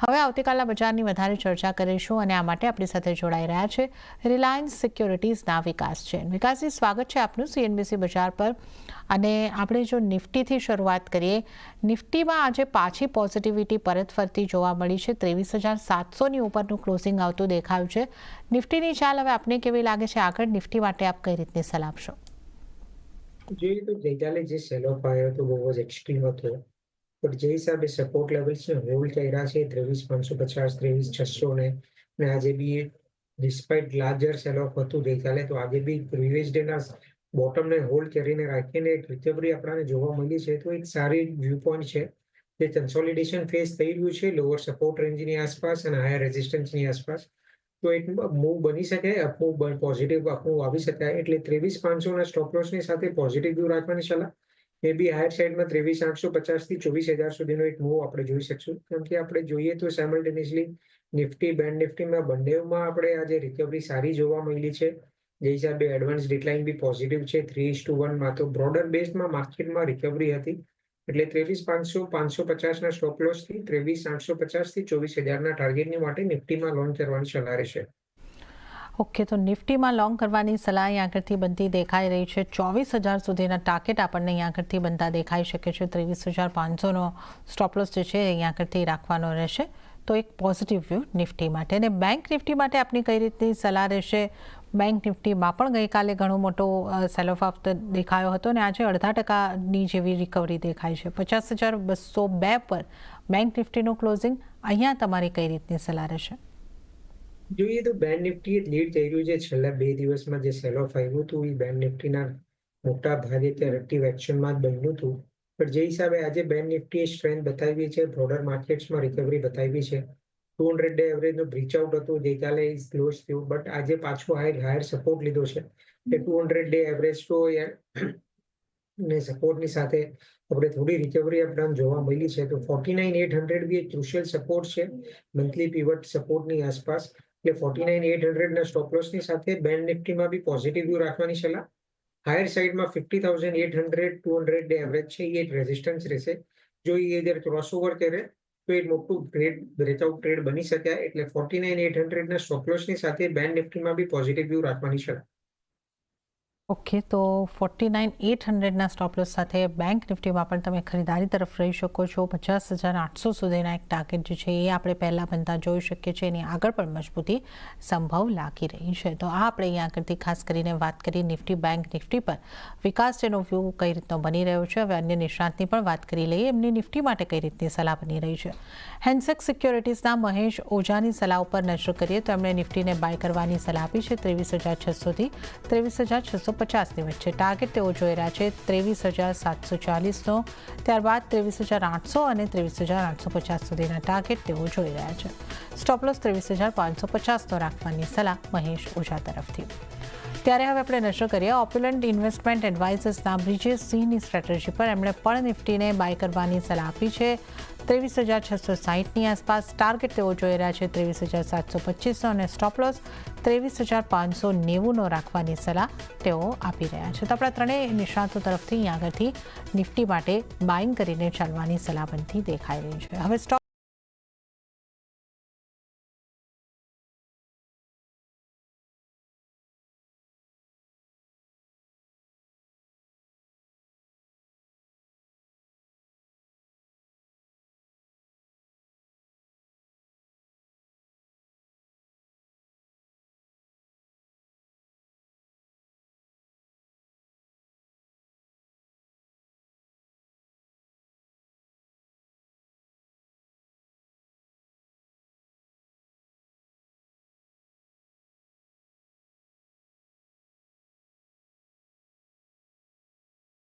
હવે આવતીકાલના બજારની વધારે ચર્ચા કરીશું અને આ માટે આપણી સાથે જોડાઈ રહ્યા છે રિલાયન્સ સિક્યોરિટીઝના વિકાસ છે. વિકાસજી, સ્વાગત છે આપનું સીએનબીસી બજાર પર. અને આપણે જો નિફ્ટીથી શરૂઆત કરીએ, નિફ્ટીમાં આજે પાછી પોઝિટિવિટી પરત ફરતી જોવા મળી છે. 23,700ની ઉપરનું ક્લોઝિંગ આવતું દેખાયું છે. નિફ્ટીની ચાલ હવે આપને કેવી લાગે છે? આગળ નિફ્ટી માટે આપ કઈ રીતની સલાહ આપશો? જોઈએ તો ગઈકાલે જે સેલ ઓફ આવ્યો હતો બહુ જ એક્સ્ટ્રીમ હતો, પણ જે હિસાબે સપોર્ટ લેવલ્સ હોલ્ડ કર્યા છે 23,550, 23,600 ને આજે બી ડિસ્પાઇટ લાર્જર સેલ ઓફ હતું ગઈકાલે, તો આજે બી પ્રીવિયસ ડેના બોટમને હોલ્ડ કરીને રાખીને એક રિકવરી આપણને જોવા મળી છે. તો એક સારી વ્યૂ પોઈન્ટ છે. જે કન્સોલિડેશન ફેઝ થઈ રહ્યું છે લોઅર સપોર્ટ રેન્જની આસપાસ અને હાયર રેઝિસ્ટન્સની આસપાસ, તો એક મૂવ બની શકે, અપમૂવ પોઝિટિવ અપમૂવ આવી શકાય. એટલે 23,500ના સ્ટોપ લોસની સાથે પોઝિટિવ વ્યૂ રાખવાની સલાહ. મે બી હાયર સાઈડમાં 23,850થી 24,000 સુધીનો એક મૂવ આપણે જોઈ શકશું. કેમ કે આપણે જોઈએ તો સાયમલ્ટેનિયસલી નિફ્ટી, બેન્ક નિફ્ટીમાં બંનેમાં આપણે આજે રિકવરી સારી જોવા મળી છે. જે હિસાબે એડવાન્સ ડિક્લાઇન બી પોઝિટિવ છે 3:1માં. તો બ્રોડર બેઝમાં માર્કેટમાં રિકવરી હતી. એટલે 23,500, 550ના સ્ટોપ લોસથી 23,850થી 24,000ના ટાર્ગેટની માટે નિફ્ટીમાં લોન્ચ કરવાની સલાહ રહેશે. ઓકે, તો નિફ્ટીમાં લોંગ કરવાની સલાહ અહીં આગળથી બનતી દેખાઈ રહી છે. 24,000 સુધીના ટાર્ગેટ આપણને અહીં આગળથી બનતા દેખાઈ શકે છે. 23,500નો સ્ટોપ લોસ જે છે અહીં આગળથી રાખવાનો રહેશે. તો એક પોઝિટિવ વ્યૂ નિફ્ટી માટે. અને બેંક નિફ્ટી માટે આપની કઈ રીતની સલાહ રહેશે? બેંક નિફ્ટીમાં પણ ગઈકાલે ઘણો મોટો સેલ ઓફ દેખાયો હતો અને આજે 0.5%ની જેવી રિકવરી દેખાય છે. 50,202 પર બેંક નિફ્ટીનું ક્લોઝિંગ. અહીંયા તમારી કઈ રીતની સલાહ રહેશે? જોઈએ તો બેન્ક નિફ્ટી લીડ થઈ રહ્યું છે. છેલ્લા 2 દિવસમાં જે સેલ ઓફ આવ્યું હતું એ બેન્ક નિફ્ટીના મોટા ભાગે કરેક્ટિવ એક્શનમાં જ બન્યું હતું. પણ જે હિસાબે આજે બેન્ક નિફ્ટીએ સ્ટ્રેન્થ બતાવી છે, બ્રોડર માર્કેટ્સમાં રિકવરી બતાવી છે. 200 ડે એવરેજનો બ્રીચઆઉટ હતું ગઈકાલે, ક્લોઝ થયું, બટ આજે પાછો હાયર સપોર્ટ લીધો છે. એટલે 200 ડે એવરેજ તો ને સપોર્ટની સાથે આપણે થોડી રિકવરી આપણને જોવા મળી છે. તો 49,800 બી એક ક્રુશિયલ સપોર્ટ છે મંથલી પીવટ સપોર્ટની આસપાસ. એટલે 49,800ના સ્ટોપ લોસની સાથે બેન્ક નિફ્ટીમાં બી પોઝિટિવ વ્યૂ રાખવાની સલાહ. હાયર સાઈડમાં 50,800, 200 ડે એવરેજ છે એ એક રેઝિસ્ટન્સ રહેશે. જો એ ઇધર ક્રોસઓવર કરે તો એક મોટું બ્રેકઆઉટ ટ્રેડ બની શકે. એટલે 49,800ના સ્ટોપ લોસની સાથે બેન્ક નિફ્ટીમાં બી પોઝિટિવ વ્યૂ રાખવાની સલાહ. ઓકે, તો 49,800ના સ્ટોપ લોસ સાથે બેંક નિફ્ટીમાં પણ તમે ખરીદારી તરફ રહી શકો છો. 50,800 સુધીના એક ટાર્ગેટ જે છે એ આપણે પહેલાં બનતા જોઈ શકીએ છીએ. એની આગળ પણ મજબૂતી સંભવ લાગી રહી છે. તો આ આપણે અહીં આગળથી ખાસ કરીને વાત કરી નિફ્ટી, બેંક નિફ્ટી પર. વિકાસ જેનો વ્યૂ કઈ રીતનો બની રહ્યો છે, હવે અન્ય નિષ્ણાતની પણ વાત કરી લઈએ. એમની નિફ્ટી માટે કઈ રીતની સલાહ બની રહી છે. હેન્સેક્સ સિક્યોરિટીઝના મહેશ ઓઝાની સલાહ ઉપર નજર કરીએ તો એમણે નિફ્ટીને બાય કરવાની સલાહ આપી છે 23,600થી 23,650ની વચ્ચે. ટાર્ગેટ તેઓ જોઈ રહ્યા છે 23,740નો, ત્યારબાદ 23,800 અને 23,850 સુધીના ટાર્ગેટ તેઓ જોઈ રહ્યા છે. સ્ટોપ લોસ 23,550નો રાખવાની સલાહ મહેશ ઓઝા તરફથી. ત્યારે હવે આપણે નજર કરીએ ઓપ્યુલન્ટ ઇન્વેસ્ટમેન્ટ એડવાઇઝર્સના બ્રિજેશ સિંહની સ્ટ્રેટેજી પર. એમણે પણ નિફ્ટીને બાય કરવાની સલાહ આપી છે 23,660ની આસપાસ. ટાર્ગેટ તેઓ જોઈ રહ્યા છે 23,725નો અને સ્ટોપ લોસ 23,590નો રાખવાની સલાહ તેઓ આપી રહ્યા છે. તો આપણા ત્રણેય નિષ્ણાતો તરફથી અહીં આગળથી નિફ્ટી માટે બાઇંગ કરીને ચાલવાની સલાહ બનતી દેખાઈ રહી છે. હવે સ્ટોક